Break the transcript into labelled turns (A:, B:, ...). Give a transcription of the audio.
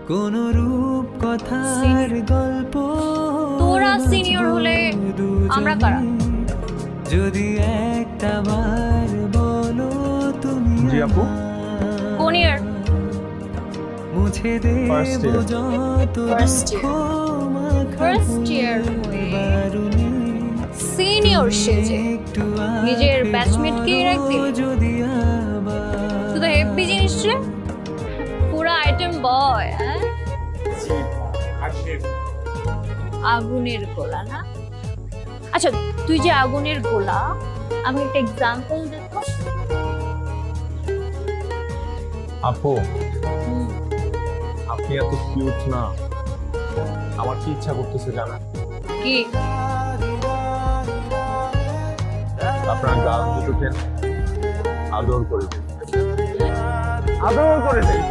A: কোন রূপ কথার গল্প
B: তোরা সিনিয়র হলে আমরা কারা?
A: যদি একটা বার বলো তুমি
C: জি আপু।
B: কোন ইয়ার?
A: মুছে দে
C: First year.
A: যত
B: First year. First year হয়ে সিনিয়র সেজে নিজের ব্যাচমেটকে রাখবি?
A: যদি আবার
B: তুই তো হেভি জিনিস রে, পুরা আইটেম বয়। আগুনের গোলা না? আচ্ছা, তুই যে আগুনের গোলা, আমি একটা এক্সাম্পল দেখো।
C: আপু আপনি এত কিউট না, আমার কি ইচ্ছা করতেছে জানেন?
B: কি?
C: আপনার গাল দুটোকে আদর করে দিন। আদর করে দিন।